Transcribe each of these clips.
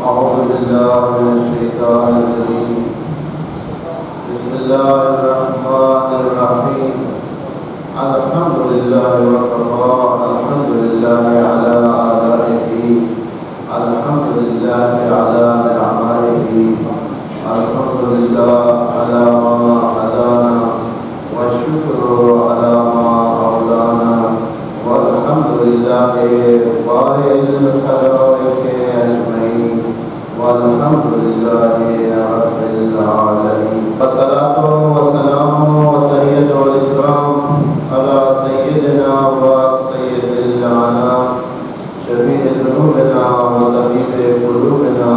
أعوذ بالله من الشيطان الرجيم. بسم الله الرحمن الرحيم. الحمد لله وكفى. الحمد لله على آلائه. الحمد لله على نعمائه. الحمد لله على ما هدانا والشكر على ما أولانا. والحمد لله بارئ الخلائق أجمعين. والحمد لله رب العالمين. والصلاة والسلام والتحية والإكرام على سيدنا وسيد الأنام شفيع ذنوبنا وطبيب قلوبنا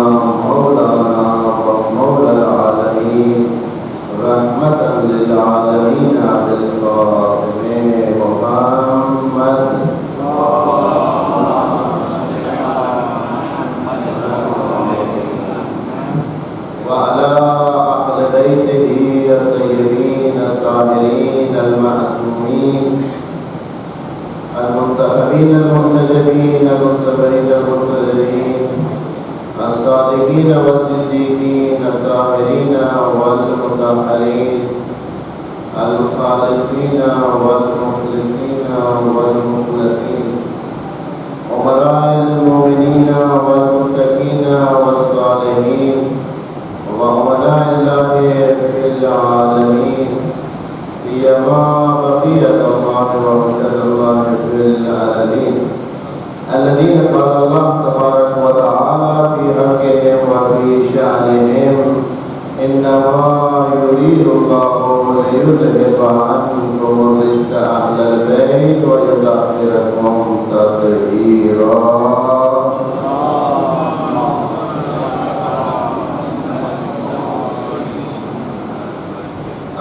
مولانا ومولى العالمين رحمة للعالمين بالقاسم محمد وعلى أهل بيته الطيبين الطاهرين المعصومين المنتخبين المنتجبين المصطفين المرتضين الصادقين والصديقين الطاهرين والمطهرين الخالصين والمخلصين والمخلصين أمراء المؤمنين والمتقين والصالحين وأمناء الله في العالمين سيما بقية الله وحسن الله في العالمين الذين قال الله تبارك وتعالى في حقهم وفي شأنهم إنما يريد الله ليذهب عنكم الرجس أهل البيت ويطهركم تطهيرا.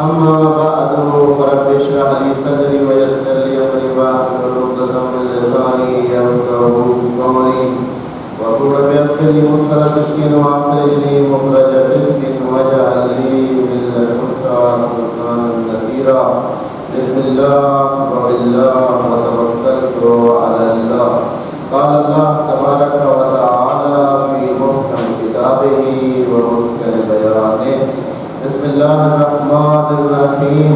أما بعد فرب اشرح لي صدري ويسر لي أمري واحلل عقدة من لساني يفقهوا قولي وقل رب اغفر لي مدخل صدق وأخرجني مخرج صدق واجعل لي من لدنك سلطانا نصيرا. بسم الله وبالله وتوكلت على الله. قال الله تبارك وتعالى في محكم كتابه ومحكم بيانه. بسم الله الرحمن الرحيم.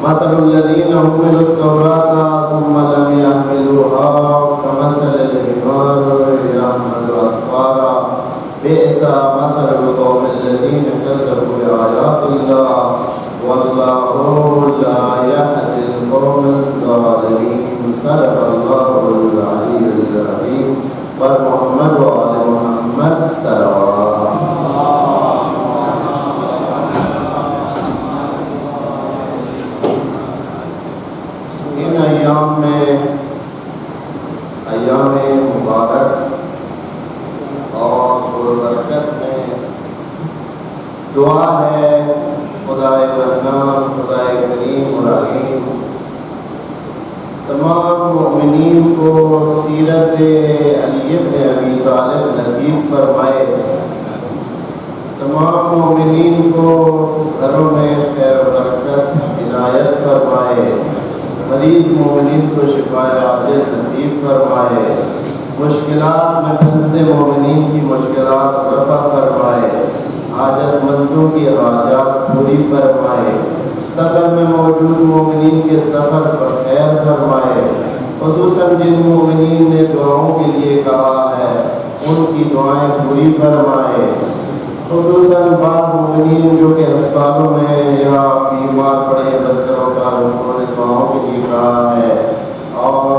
مثل الذين حملوا التوراة ثم لم يحملوها كمثل الحمار يحمل أسفارا بئس مثل القوم الذين كذبوا بآيات الله والله لا يهدي القوم الظالمين. صدق الله العلي العظيم. ومحمد وآل محمد صلوات. ایام مبارک اور برکت میں دعا ہے خدائے منان خدائے کریم اور رحیم تمام مومنین کو سیرت علی بن ابی طالب نصیب فرمائے. تمام مومنین کو گھروں میں خیر و برکت عنایت فرمائے. مریض مومنین کو شفائے عاجل نصیب فرمائے. مشکلات میں پھنسے مومنین کی مشکلات رفع فرمائے. حاجت مندوں کی حاجات پوری فرمائے. سفر میں موجود مومنین کے سفر پر خیر فرمائے. خصوصاً جن مومنین نے دعاؤں کے لیے کہا ہے ان کی دعائیں پوری فرمائے. خصوصاً بعض مومنین جو کہ ہسپتالوں میں یا بیمار پڑے بستروں کا انہوں نے دعاؤں کے لیے کہا ہے. اور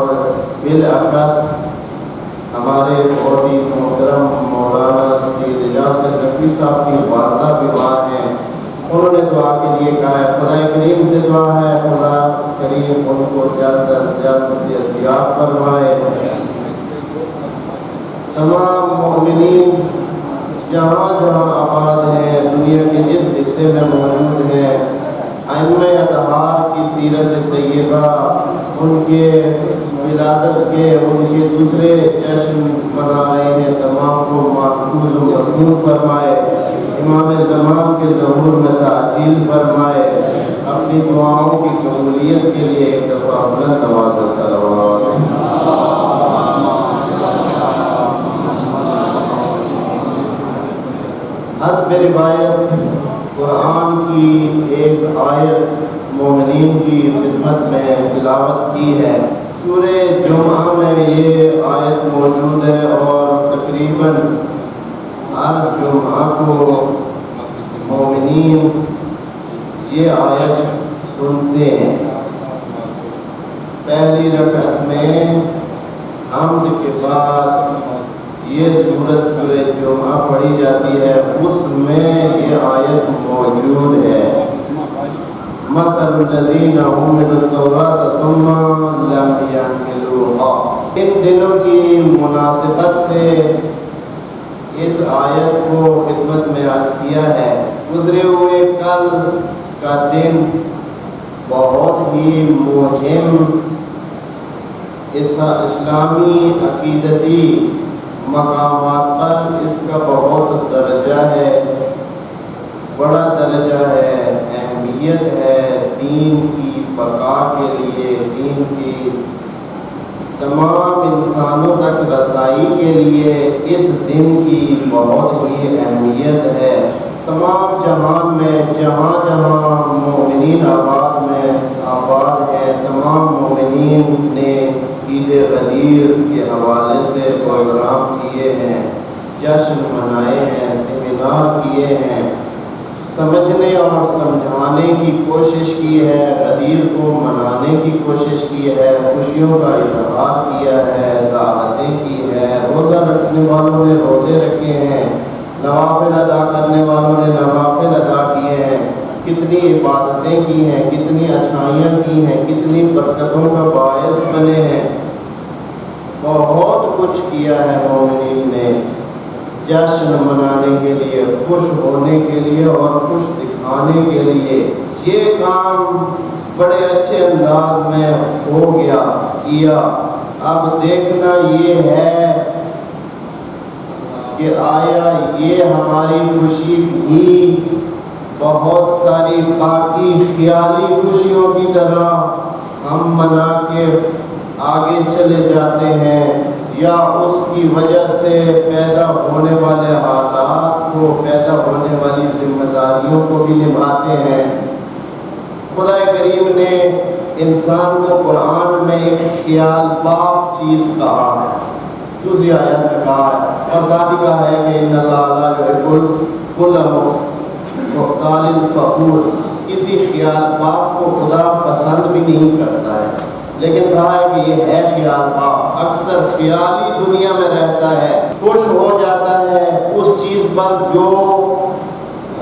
بالاخص ہمارے بہت ہی محترم مولانا سید اجاز نقوی صاحب کی والدہ بیمار ہیں. انہوں نے دعا کے لیے کہا ہے. خدا کریم سے دعا ہے خدا کریم ان کو جلد از جلد صحت فرمائے. تمام مومنین جہاں جہاں آباد ہیں دنیا کے جس حصے میں موجود ہیں ائمہ اطہار کی سیرت طیبہ ان کے ولادت کے ان کے دوسرے جشن منا رہے ہیں. تمام کو محفوظ و مسنون فرمائے. امام زمان کے ظہور میں تعجیل فرمائے. اپنی دعاؤں کی قبولیت کے لیے ایک دفعہ بلند آواز میں صلوات. حسب روایت قرآن کی ایک آیت مومنین کی خدمت میں تلاوت کی ہے۔ سورہ جمعہ میں یہ آیت موجود ہے اور تقریباً ہر جمعہ کو مومنین یہ آیت سنتے ہیں۔ پہلی رکعت میں حمد کے بعد یہ سورہ جمعہ پڑھی جاتی ہے، اس میں یہ آیت موجود ہے۔ مثل الذین حملوا التوراۃ ثم لم یحملوها۔ ان دنوں کی مناسبت سے اس آیت کو خدمت میں عرض کیا ہے۔ گزرے ہوئے کل کا دن بہت ہی مہم اسلامی عقیدتی مقامات پر اس کا بہت درجہ ہے، بڑا درجہ ہے، اہمیت ہے دین کی بقا کے لیے، دین کی تمام انسانوں تک رسائی کے لیے اس دن کی بہت ہی اہمیت ہے۔ تمام جہان میں جہاں جہاں مومنین آباد ہیں، تمام مومنین نے عید غدیر کے حوالے سے پروگرام کیے ہیں، جشن منائے ہیں، سیمینار کیے ہیں، سمجھنے اور سمجھانے کی کوشش کی ہے، غدیر کو منانے کی کوشش کی ہے، خوشیوں کا اظہار کیا ہے، دعوتیں کی ہے، روزہ رکھنے والوں نے روزے رکھے ہیں، نوافل ادا کرنے والوں نے نوافل ادا کیے ہیں، کتنی عبادتیں کی ہیں، کتنی اچھائیاں کی ہیں، کتنی برکتوں کا باعث بنے ہیں، بہت کچھ کیا ہے مومنین نے جشن منانے کے لیے، خوش ہونے کے لیے اور خوش دکھانے کے لیے۔ یہ کام بڑے اچھے انداز میں ہو گیا، کیا۔ اب دیکھنا یہ ہے کہ آیا یہ ہماری خوشی بھی بہت ساری باقی خیالی خوشیوں کی طرح ہم منا کے آگے چلے جاتے ہیں، یا اس کی وجہ سے پیدا ہونے والے حالات کو، پیدا ہونے والی ذمہ داریوں کو بھی نبھاتے ہیں۔ خدا کریم نے انسان کو قرآن میں ایک خیال باف چیز کہا ہے، دوسری آیت میں کہا ہے، اور ساتھ ہی کہا ہے کہ ان اللہ لا یحب کل مختال فخور۔ کسی خیال باف کو خدا پسند بھی نہیں کرتا ہے، لیکن کہا ہے کہ یہ ہے خیال باف، اکثر خیالی دنیا میں رہتا ہے، خوش ہو جاتا ہے اس چیز پر جو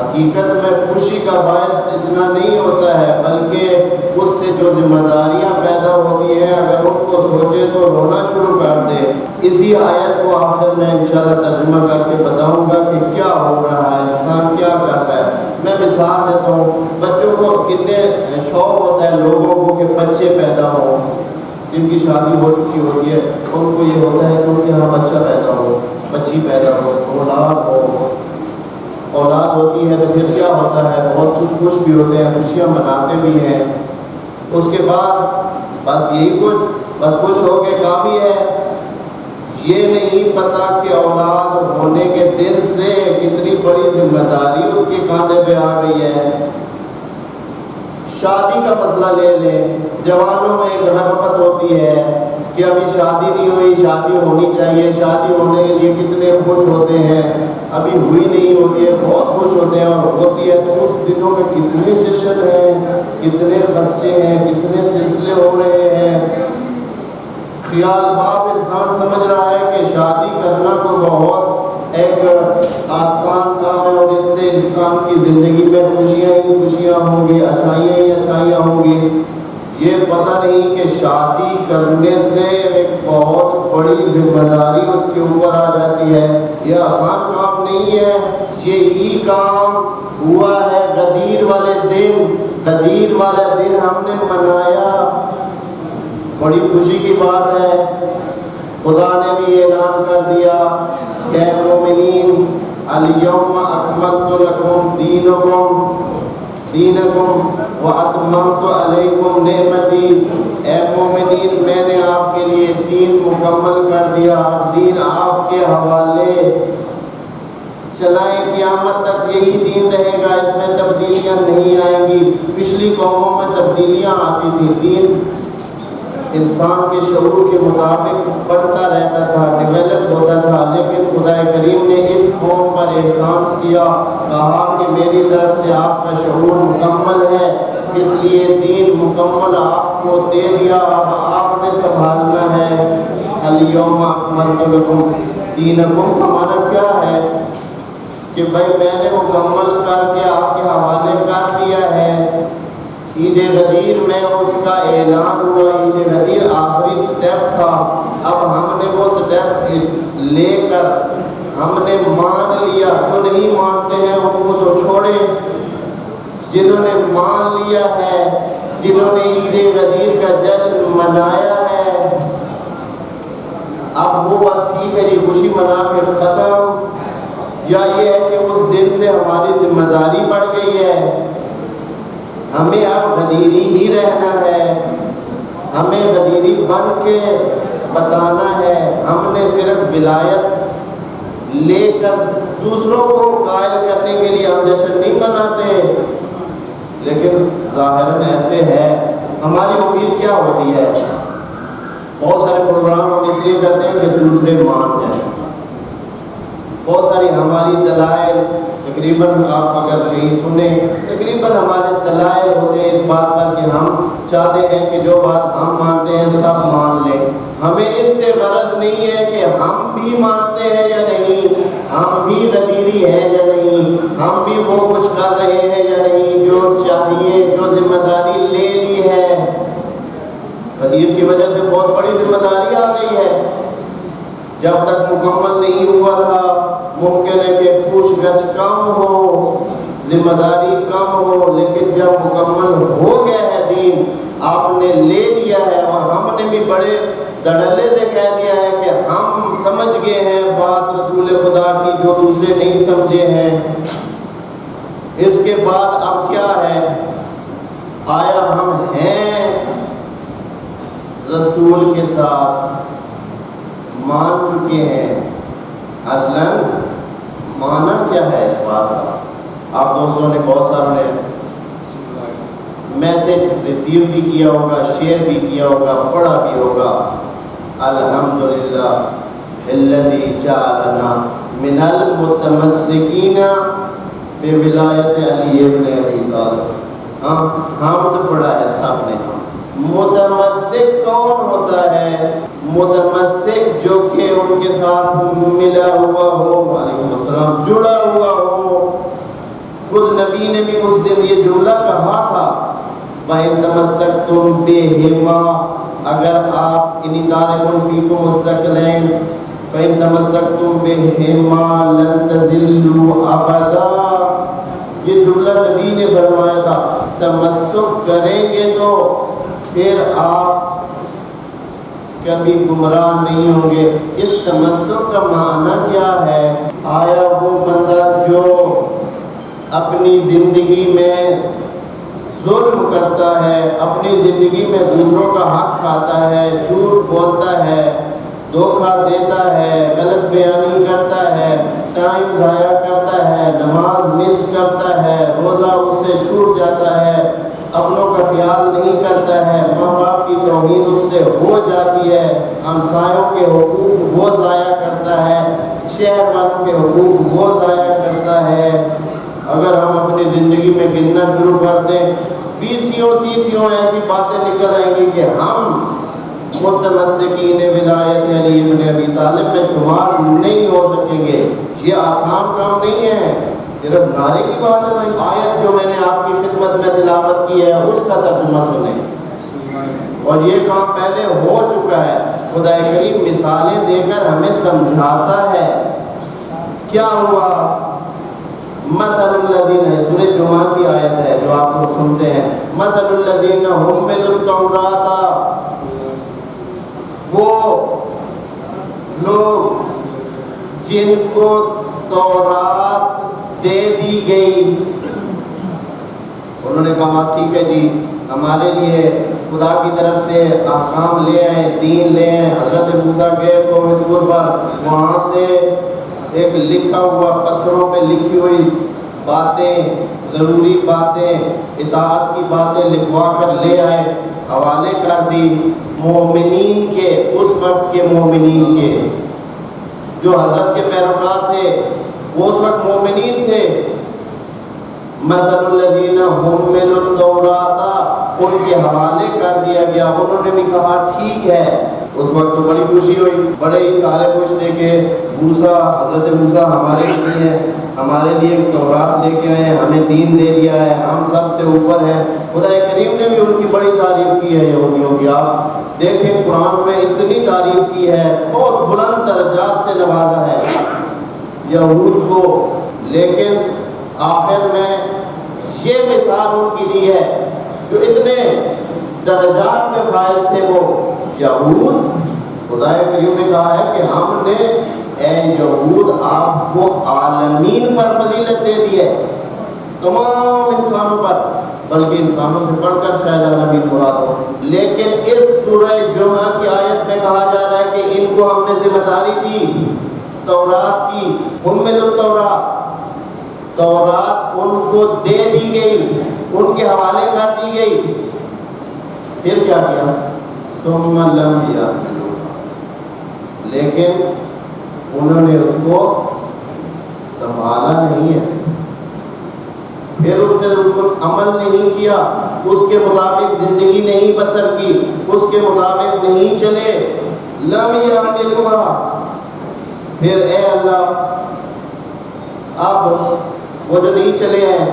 حقیقت میں خوشی کا باعث اتنا نہیں ہوتا ہے، بلکہ اس سے جو ذمہ داریاں پیدا ہوتی ہیں اگر ان کو سوچے تو رونا شروع کر دے۔ اسی آیت کو آخر میں انشاءاللہ ترجمہ کر کے بتاؤں گا کہ کیا ہو رہا ہے، انسان کیا کر رہا ہے۔ میں مثال دیتا ہوں، بچوں کو کتنے شوق ہوتا ہے لوگوں کو کہ بچے پیدا ہوں، جن کی شادی ہو چکی ہوتی ہے ان کو یہ ہوتا ہے کہ ان کے یہاں بچہ پیدا ہو، بچی پیدا ہو، اولاد ہو۔ اولاد ہوتی ہے تو پھر کیا ہوتا ہے، بہت کچھ خوش بھی ہوتے ہیں، خوشیاں مناتے بھی ہیں۔ اس کے بعد بس یہی کچھ، بس خوش ہو کے کافی ہے، یہ نہیں پتا کہ اولاد ہونے کے دن سے کتنی بڑی ذمہ داری اس کے کاندھے پہ آ گئی ہے۔ شادی کا مسئلہ لے لیں، جوانوں میں ایک رغبت ہوتی ہے کہ ابھی شادی نہیں ہوئی، شادی ہونی چاہیے، شادی ہونے کے لیے کتنے خوش ہوتے ہیں، ابھی ہوئی نہیں ہوتی ہے بہت خوش ہوتے ہیں، اور ہوتی ہے تو اس دنوں میں کتنے جشن ہیں، کتنے خرچے ہیں، کتنے سلسلے ہو رہے ہیں۔ خیال باف انسان سمجھ رہا ہے کہ شادی کرنا کو بہت ایک آسان کام ہے اور اس سے انسان کی زندگی میں خوشیاں ہی خوشیاں ہوں گی، اچھائیاں ہی اچھائیاں ہوں گی۔ یہ پتہ نہیں کہ شادی کرنے سے ایک بہت بڑی ذمہ داری اس کے اوپر آ جاتی ہے، یہ آسان کام نہیں ہے۔ یہی کام ہوا ہے غدیر والے دن، غدیر والا دن ہم نے منایا، بڑی خوشی کی بات ہے۔ خدا نے بھی اعلان کر دیا کہ مومنین الیوم اکملت لکم دینکم واتممت علیکم نعمتی۔ اے مومنین میں نے آپ کے لیے دین مکمل کر دیا، دین آپ کے حوالے چلائیں، قیامت تک یہی دین رہے گا، اس میں تبدیلیاں نہیں آئیں گی۔ پچھلی قوموں میں تبدیلیاں آتی تھی، دین انسان کے شعور کے مطابق بڑھتا رہتا تھا، ڈیولپ ہوتا تھا، لیکن خدا کریم نے اس قوم پر احسان کیا، کہا کہ میری طرف سے آپ کا شعور مکمل ہے، اس لیے دین مکمل آپ کو دے دیا، اب آپ نے سنبھالنا ہے۔ الیوم اکملت لکم دینکم کا معنی کیا ہے کہ بھائی میں نے مکمل کر کے آپ کے حوالے کر دیا ہے۔ عید غدیر میں اس کا اعلان ہوا، عید غدیر آخری سٹیپ تھا، اب ہم نے وہ سٹیپ لے کر ہم نے مان لیا۔ جو نہیں مانتے ہیں ان کو تو چھوڑے، جنہوں نے مان لیا ہے، جنہوں نے عید غدیر کا جشن منایا ہے، اب وہ بس ٹھیک ہے جی خوشی منا کے ختم، یا یہ ہے کہ اس دن سے ہماری ذمہ داری بڑھ گئی ہے، ہمیں اب غدیری ہی رہنا ہے، ہمیں غدیری بن کے بتانا ہے۔ ہم نے صرف ولایت لے کر دوسروں کو قائل کرنے کے لیے ہم جشن نہیں مناتے، لیکن ظاہراً ایسے ہے۔ ہماری امید کیا ہوتی ہے؟ بہت سارے پروگرام ہم اس لیے کرتے ہیں کہ دوسرے مان جائیں، بہت ساری ہماری دلائل، تقریباً آپ اگر کہیں سنیں، تقریباً ہمارے دلائل ہوتے ہیں اس بات پر کہ ہم چاہتے ہیں کہ جو بات ہم مانتے ہیں سب مان لیں۔ ہمیں اس سے غرض نہیں ہے کہ ہم بھی مانتے ہیں یا نہیں، ہم بھی غدیری ہیں یا نہیں، ہم بھی وہ کچھ کر رہے ہیں یا نہیں جو چاہیے، جو ذمہ داری لے لی ہے۔ غدیر کی وجہ سے بہت بڑی ذمہ داری آ گئی ہے، جب تک مکمل نہیں ہوا تھا ممکن ہے کہ پوچھ گچھ کم ہو، ذمہ داری کم ہو، لیکن جب مکمل ہو گیا ہے دین، آپ نے لے لیا ہے، اور ہم نے بھی بڑے دھڑلے سے کہہ دیا ہے کہ ہم سمجھ گئے ہیں بات رسول خدا کی جو دوسرے نہیں سمجھے ہیں۔ اس کے بعد اب کیا ہے؟ آیا ہم ہیں رسول کے ساتھ، مان چکے ہیں۔ اصلاً مانا کیا ہے اس بات کا؟ آپ دوستوں نے بہت ساروں نے میسج ریسیو بھی کیا ہوگا، شیئر بھی کیا ہوگا، پڑھا بھی ہوگا۔ الحمدللہ الذی جعلنا من المتمسکین بولایت علی ابن ابی طالب۔ حمد پڑھا ہے سب نے۔ متمسک کون ہوتا ہے؟ متمسک جو کہ ان کے ساتھ ملا ہوا ہو، وعلیکم السلام، جڑا ہوا ہو۔ خود نبی نے بھی اس دن یہ جملہ کہا تھا، وَإِن تَمَسَّكْتُمْ بِهِمَا، اگر آپ اِنِ تَارِكٌ فِيكُمُ الثَّقَلَيْنِ فَإِن تَمَسَّكْتُمْ بِهِمَا لَن تَضِلُّوا أَبَدًا۔ یہ جملہ نبی نے فرمایا تھا، تمسک کریں گے تو پھر آپ کبھی گمراہ نہیں ہوں گے۔ اس تمسک کا معنی کیا ہے؟ آیا وہ بندہ جو اپنی زندگی میں ظلم کرتا ہے، اپنی زندگی میں دوسروں کا حق کھاتا ہے، جھوٹ بولتا ہے، دھوکہ دیتا ہے، غلط بیانی کرتا ہے، ٹائم ضائع کرتا ہے، نماز مس کرتا ہے، روزہ اس سے چھوٹ جاتا ہے، اپنوں کا خیال نہیں کرتا ہے، ماں باپ کی توہین اس سے ہو جاتی ہے، ہمسایوں کے حقوق وہ ضائع کرتا ہے، شہر والوں کے حقوق وہ ضائع کرتا ہے۔ اگر ہم اپنی زندگی میں گننا شروع کر دیں، 20-30 ایسی باتیں نکل آئیں گی کہ ہم متمسکین ولایت علی ابن ابی طالب میں شمار نہیں ہو سکیں گے۔ یہ آسان کام نہیں ہے، صرف نعرے کی بات ہے بھائی۔ آیت جو میں نے آپ کی خدمت میں تلاوت کی ہے اس کا ترجمہ سنیں، اور یہ کام پہلے ہو چکا ہے۔ خدا کریم مثالیں دے کر ہمیں سمجھاتا ہے۔ کیا ہوا؟ مثل الذین، سورہ جمعہ کی آیت ہے جو آپ لوگ سنتے ہیں، مثل الذین حملوا التوراۃ، وہ لوگ جن کو تورات دے دی گئی، انہوں نے کہا ٹھیک ہے جی ہمارے لیے خدا کی طرف سے احکام لے آئے، دین لے آئے۔ حضرت موسیٰ گئے کوہ طور پر، وہاں سے ایک لکھا ہوا پتھروں پہ لکھی ہوئی باتیں، ضروری باتیں، اطاعت کی باتیں لکھوا کر لے آئے، حوالے کر دی مومنین کے، اس وقت کے مومنین کے، جو حضرت کے پیروکار تھے وہ اس وقت مومنین تھے۔ مثل الذین حملوا التوراۃ، ان کے حوالے کر دیا گیا، انہوں نے بھی کہا ٹھیک ہے۔ اس وقت تو بڑی خوشی ہوئی، بڑے ہی سارے خوش تھے کہ حضرت موسیٰ ہمارے لیے ہیں، ہمارے لیے تورات لے کے آئے، ہمیں دین دے دیا ہے، ہم سب سے اوپر ہیں۔ خدا کریم نے بھی ان کی بڑی تعریف کی ہے یہودیوں کی۔ آپ دیکھیں قرآن میں اتنی تعریف کی ہے، بہت بلند درجات سے نوازا ہے یہود کو، لیکن آخر میں یہ مثال ان کی دی ہے جو اتنے درجات میں فائز تھے وہ یہود۔ خدا کریم نے کہا ہے کہ ہم نے اے یہود آپ کو عالمین پر فضیلت دے دی ہے، تمام انسانوں پر، بلکہ انسانوں سے پڑھ کر شاید عالمین مراد ہو۔ لیکن اس سورہ جمعہ کی آیت میں کہا جا رہا ہے کہ ان کو ہم نے ذمہ داری دی تورات کی، حملوا التوراۃ، تورات ان کو دے دی گئی، ان کے حوالے کر دی گئی۔ پھر کیا کیا؟ ثم لم یحملوها، لیکن انہوں نے اس کو سنبھالا نہیں ہے، پھر اس پہ عمل نہیں کیا، اس کے مطابق زندگی نہیں بسر کی، اس کے مطابق نہیں چلے۔ لم یحملوها، پھر اے اللہ اب وہ جو نہیں چلے ہیں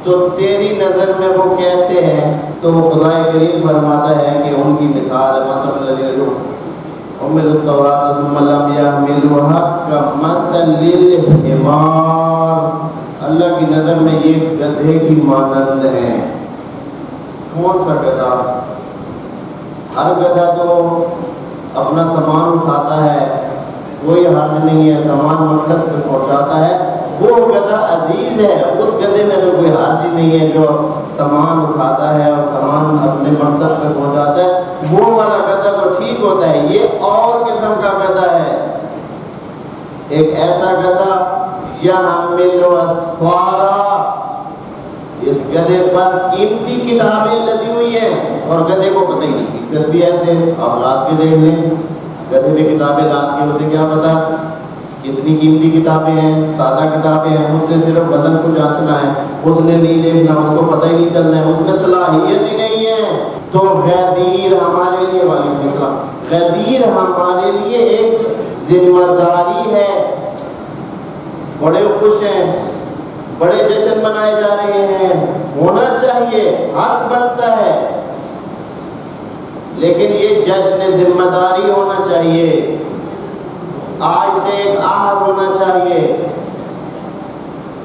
تو تیری نظر میں وہ کیسے ہیں؟ تو خدا کریم فرماتا ہے کہ ان کی مثال مثل الذین حملوا التوراۃ ثم لم یحملوها کمثل الحمار، اللہ کی نظر میں یہ گدھے کی مانند ہیں۔ کون سا گدھا؟ ہر گدھا تو اپنا سامان اٹھاتا ہے، کوئی حرج نہیں ہے، سامان مقصد پہ پہنچاتا ہے، وہ گدھا عزیز ہے، اس گدھے میں تو کوئی حرج نہیں ہے جو سامان اٹھاتا ہے اور سامان اپنے مقصد پہ پہنچاتا ہے، وہ والا گدھا تو ٹھیک ہوتا ہے۔ یہ اور قسم کا گدھا ہے، ایک ایسا گدھا یحمل اسفارا، اس گدھے پر قیمتی کتابیں لدی ہوئی ہیں اور گدھے کو پتہ ہی نہیں۔ پھر بھی ایسے آپ رات کے دیکھ لیں، گدھے میں کتابیں لاد کے اسے کیا پتا کتنی قیمتی کتابیں ہیں، سادہ کتابیں ہیں، اس نے صرف وزن کو جانچنا ہے، اس نے نہیں دیکھنا، اس کو پتہ ہی نہیں چلنا ہے، اس نے صلاحیت ہی نہیں ہے۔ تو غدیر ہمارے لیے، وعلیکم السلام، غدیر ہمارے لیے ایک ذمہ داری ہے۔ بڑے خوش ہیں، بڑے جشن منائے جا رہے ہیں، ہونا چاہیے، حق بنتا ہے، لیکن یہ جشن ذمہ داری ہونا چاہیے۔ آج سے ایک عہد ہونا چاہیے،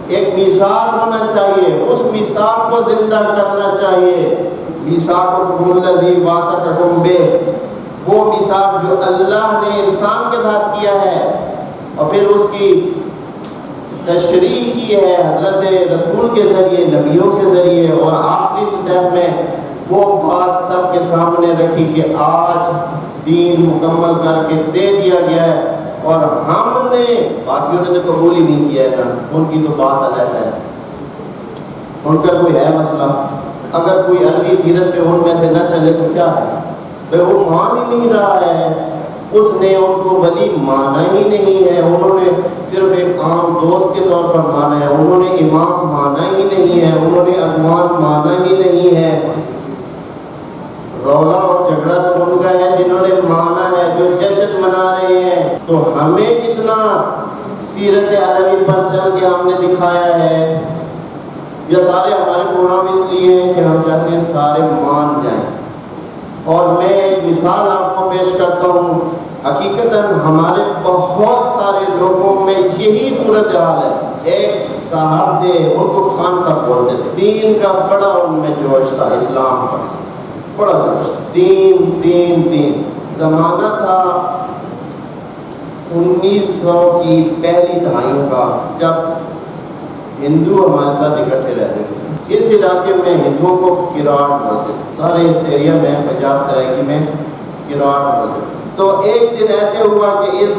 ایک میثاق ہونا چاہیے، اس میثاق کو زندہ کرنا چاہیے۔ میثاقکم الذی واثقکم بہ، وہ میثاق جو اللہ نے انسان کے ساتھ کیا ہے اور پھر اس کی تشریح کی ہے حضرت رسول کے ذریعے، نبیوں کے ذریعے، اور آخری سٹیپ میں وہ بات سب کے سامنے رکھی کہ آج دین مکمل کر کے دے دیا گیا ہے، اور ہم نے، باقیوں نے تو قبول ہی نہیں کیا ہے نا، ان کی تو بات الگ ہے، ان کا کوئی ہے مسئلہ۔ اگر کوئی عربی سیرت پہ ان میں سے نہ چلے تو کیا ہے بھائی، وہ مان ہی نہیں رہا ہے، اس نے ان کو ولی مانا ہی نہیں ہے، انہوں نے صرف ایک عام دوست کے طور پر مانا ہے، انہوں نے امام مانا ہی نہیں ہے، انہوں نے اقوام مانا ہی نہیں ہے۔ رولا اور جھگڑا تو ان کا ہے جنہوں نے مانا ہے، جو جشن منا رہے ہیں۔ تو ہمیں کتنا سیرت عربی پر چل کے ہم نے دکھایا ہے؟ یہ سارے ہمارے پروگرام اس لیے ہیں کہ ہم چاہتے ہیں سارے مان جائیں۔ اور میں ایک مثال آپ کو پیش کرتا ہوں، حقیقتاً ہمارے بہت سارے لوگوں میں یہی صورتحال ہے۔ ایک صاحب تھے، ان کو خان صاحب بولتے تھے، دین کا بڑا ان میں جوش تھا، اسلام کا بڑا جوش، دین۔ زمانہ تھا 1900 کی پہلی دہائیوں کا، جب ہندو ہمارے ساتھ اکٹھے رہتے تھے۔ اس علاقے میں ہندوؤں کو کراٹ بولتے تھے، سارے اس ایریا میں پنجاب سرائکی میں کراٹ بولتے تھے۔ تو ایک دن ایسے ہوا کہ اس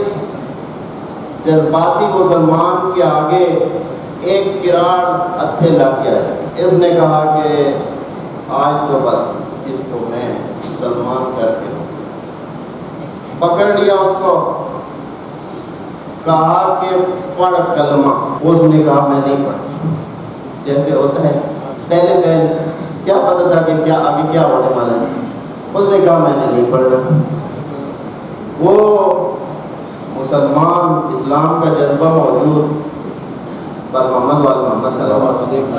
جذباتی مسلمان کے آگے ایک کراڑ اتھے لگ گیا ہے۔ اس نے کہا کہ آج تو بس اس کو میں مسلمان کر کے پکڑ لیا اس کو، کہا کہ پڑھ کلمہ۔ اس نے کہا میں نہیں پڑھتا، جیسے ہوتا ہے پہلے کیا پتہ تھا کہ کیا آگے کیا ہونے والا ہے۔ اس نے کہا میں نے نہیں پڑھنا۔ وہ مسلمان اسلام کا جذبہ موجود پر محمد وال محمد صلی اللہ علیہ وسلم،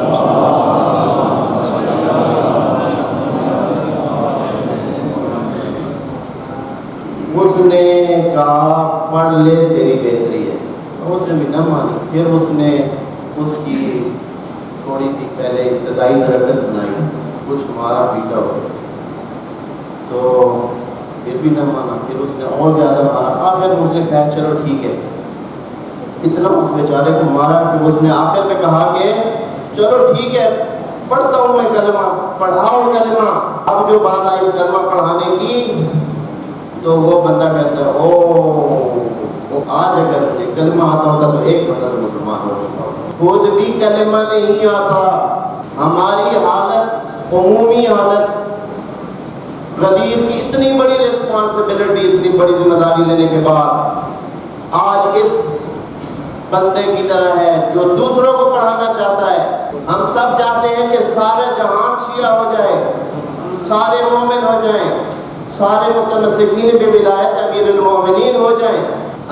اس نے کہا پڑھ لے تیری بہتری ہے۔ اس نے بھی نہ مانی۔ پھر اس نے اس کی تھوڑی سی پہلے ابتدائی حرکت بنائی، کچھ مارا پیٹا ہو تو پھر بھی نہ مانا۔ پھر اس نے اور زیادہ مارا۔ آخر میں اس نے کہا چلو ٹھیک ہے، اتنا اس بیچارے کو مارا کہ اس نے آخر میں کہا کہ چلو ٹھیک ہے پڑھتا ہوں میں کلمہ، پڑھاؤ کلمہ۔ اب جو بات آئی کلمہ پڑھانے کی تو وہ بندہ کہتا ہے او آج اگر مجھے کلمہ آتا ہوتا تو ایک بندہ مسلمان ہو چکا ہوتا۔ خود بھی کلمہ نہیں آتا۔ ہماری حالت، عمومی حالت، غدیر کی اتنی بڑی رسپانسبلٹی، اتنی بڑی ذمہ داری لینے کے بعد آج اس بندے کی طرح ہے جو دوسروں کو پڑھانا چاہتا ہے۔ ہم سب چاہتے ہیں کہ سارا جہان شیعہ ہو جائے، سارے مومن ہو جائیں، سارے متمسکین بے ولایت امیر المومنین ہو جائیں۔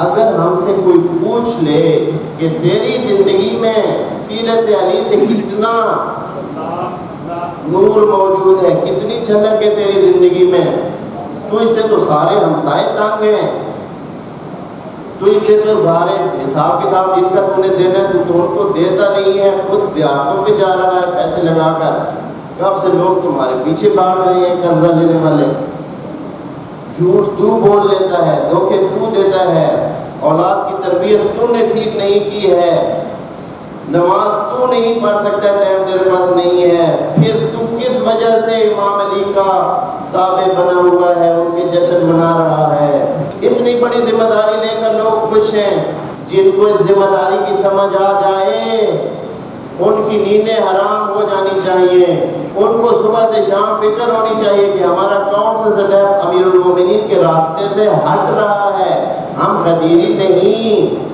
اگر ہم سے کوئی پوچھ لے کہ تیری زندگی میں سیرت علی سے کتنا نور موجود ہے، کتنی جھلک ہے تیری زندگی میں، تو اس سے تو سارے ہمسائے تنگ ہیں، تو اس سے تو سارے حساب کتاب جن کا تم نے دینا ہے تو ان کو دیتا نہیں ہے، خود دیہاتوں پہ جا رہا ہے پیسے لگا کر۔ کب سے لوگ تمہارے پیچھے بھاگ رہے ہیں قرضہ لینے والے، جھوٹ تو بول لیتا ہے، دھوکے تو دیتا ہے، اولاد کی تربیت تو نے ٹھیک نہیں کی ہے، نماز تو نہیں پڑھ سکتا، ٹائم تیرے پاس نہیں ہے، پھر تو کس وجہ سے امام علی کا تابع بنا ہوا ہے، ان کے جشن منا رہا ہے۔ اتنی بڑی ذمہ داری لے کر لوگ خوش ہیں۔ جن کو اس ذمہ داری کی سمجھ آ جائے ان کی نیندیں حرام ہو جانی چاہیے، ان کو صبح سے شام فکر ہونی چاہیے کہ ہمارا کون سا سٹیپ امیر المومنین کے راستے سے ہٹ رہا ہے، ہم خدیری نہیں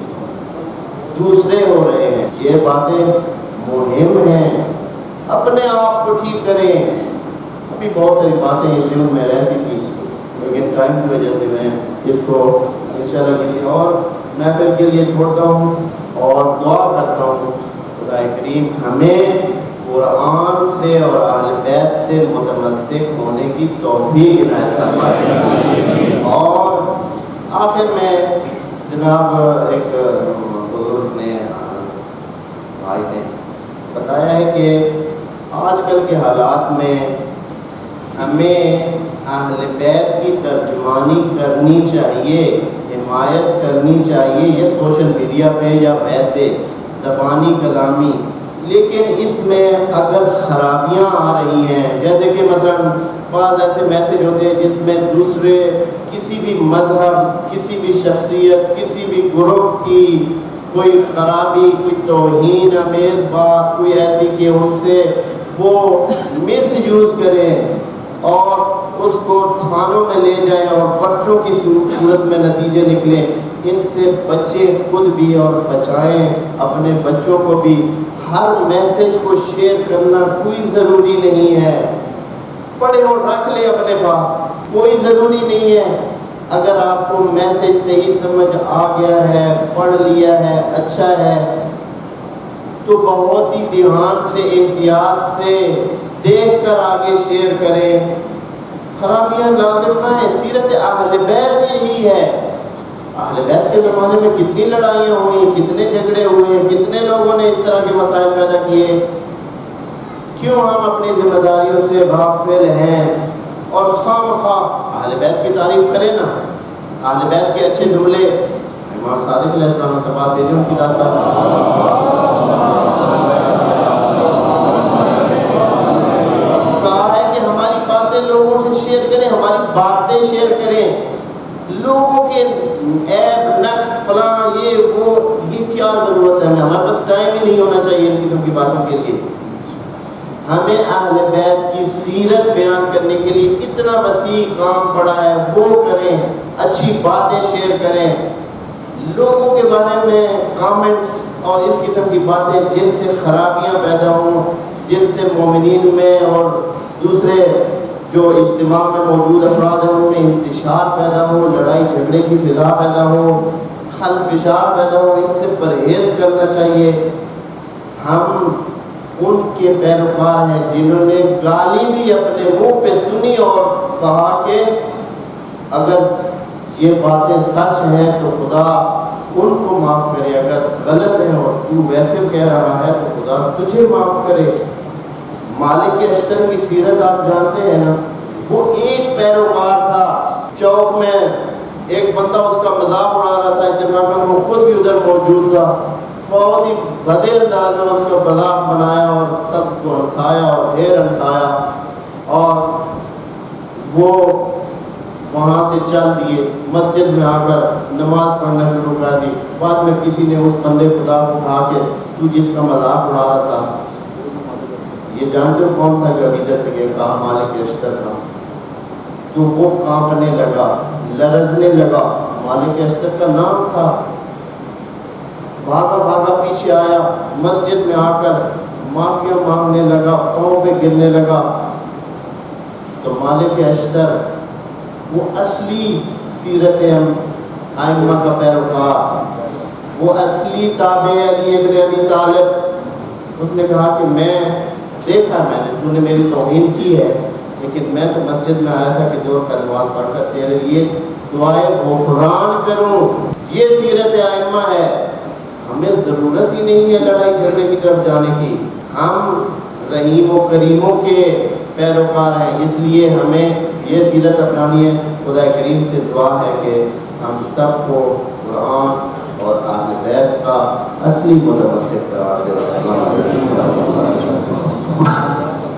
دوسرے ہو رہے ہیں۔ یہ باتیں مہم ہیں، اپنے آپ کو ٹھیک کریں۔ ابھی بہت ساری باتیں اس دن میں رہتی تھی لیکن ٹائم کی وجہ سے میں اس کو انشاءاللہ کسی اور محفل کے لیے چھوڑتا ہوں اور دعا کرتا ہوں خدا کریم ہمیں قرآن سے اور اہل بیت سے متمسک ہونے کی توفیق عنایت فرمائے۔ اور آخر میں جناب ایک بزرگ نے بھائی نے بتایا ہے کہ آج کل کے حالات میں ہمیں اہل بیت کی ترجمانی کرنی چاہیے، حمایت کرنی چاہیے، یہ سوشل میڈیا پہ یا ویسے زبانی کلامی، لیکن اس میں اگر خرابیاں آ رہی ہیں، جیسے کہ مثلا بعض ایسے میسج ہوتے ہیں جس میں دوسرے کسی بھی مذہب، کسی بھی شخصیت، کسی بھی گروپ کی کوئی خرابی، کوئی توہین آمیز بات، کوئی ایسی کہ ان سے وہ مس یوز کریں اور اس کو تھانوں میں لے جائیں اور پرچوں کی صورت میں نتیجے نکلیں، ان سے بچے خود بھی اور بچائیں اپنے بچوں کو بھی۔ ہر میسج کو شیئر کرنا کوئی ضروری نہیں ہے، پڑھے اور رکھ لیں اپنے پاس، کوئی ضروری نہیں ہے۔ اگر آپ کو میسج صحیح سمجھ آ گیا ہے، پڑھ لیا ہے، اچھا ہے، تو بہت ہی دھیان سے، احتیاط سے دیکھ کر آگے شیئر کریں۔ خرابیاں لازم نہ ہے۔ سیرت اہل بیت یہی ہے۔ اہل بیت کے زمانے میں کتنی لڑائیاں ہوئی، کتنے جھگڑے ہوئے، کتنے لوگوں نے اس طرح کے مسائل پیدا کیے۔ کیوں ہم اپنی ذمہ داریوں سے غافل ہیں اور خواہ اہل بیت کی تعریف کریں نا، اہل بیت کے اچھے جملے امام صادق علیہ السلام سے بات دے ان کی ذات پر کہا ہے کہ ہماری باتیں لوگوں سے شیئر کریں، ہماری باتیں شیئر کریں، لوگوں کے عیب نقص فلاں یہ وہ باتوں کے لیے. ہمیں اہل بیت کی سیرت بیان کرنے کے لیے اتنا وسیع کام پڑا ہے، وہ کریں، اچھی باتیں شیئر کریں. لوگوں کے بارے میں کامنٹس اور اس قسم کی باتیں جن سے خرابیاں پیدا ہوں، جن سے مومنین میں اور دوسرے جو اجتماع میں موجود افراد ہیں ان میں انتشار پیدا ہو، لڑائی جھگڑے کی فضا پیدا ہو، خلفشار پیدا ہو، ان سے پرہیز کرنا چاہیے. ہم ان کے پیروکار ہیں جنہوں نے گالی بھی اپنے منہ پہ سنی اور کہا کہ اگر یہ باتیں سچ ہیں تو خدا ان کو معاف کرے، اگر غلط ہیں اور تو ویسے کہہ رہا ہے تو خدا تجھے معاف کرے. مالک اشتر کی سیرت آپ جانتے ہیں نا، وہ ایک پیروکار تھا. چوک میں ایک بندہ اس کا مذاق اڑا رہا تھا، اتفاقاً وہ خود بھی ادھر موجود تھا. بہت ہی بھدے انداز میں اس کا مذاق بنایا اور سب کو ہنسایا اور ڈھیر ہنسایا، اور وہ وہاں سے چل دیے. مسجد میں آ کر نماز پڑھنا شروع کر دی. بعد میں کسی نے اس بندے خدا کو کہا کہ تو جس کا مذاق اڑا رہا تھا، یہ جانتے ہو کون تھا جو ادھر سے گیا؟ کہا مالک اشتر تھا. تو وہ کانپنے لگا، لرزنے لگا. مالک اشتر کا نام تھا. بھاگا بھاگا پیچھے آیا، مسجد میں آ کر معافیا مانگنے لگا، پاؤں پہ گرنے لگا. تو مالک اشتر وہ اصلی سیرت ائمہ کا پیروکار، وہ اصلی تابع علی ابن ابی طالب. اس نے کہا کہ میں دیکھا، میں نے تو نے میری توہین کی ہے، لیکن میں تو مسجد میں آیا تھا کہ دو رکعت نماز پڑھ کر تیرے لیے دعائے غفران کروں. یہ سیرت ائمہ ہے. ہمیں ضرورت ہی نہیں ہے لڑائی جھگڑے کی طرف جانے کی. ہم رحیم و کریموں کے پیروکار ہیں، اس لیے ہمیں یہ سیرت اپنانی ہے. خدا کریم سے دعا ہے کہ ہم سب کو قرآن اور اہل بیت کا اصلی متمسک قرار دے.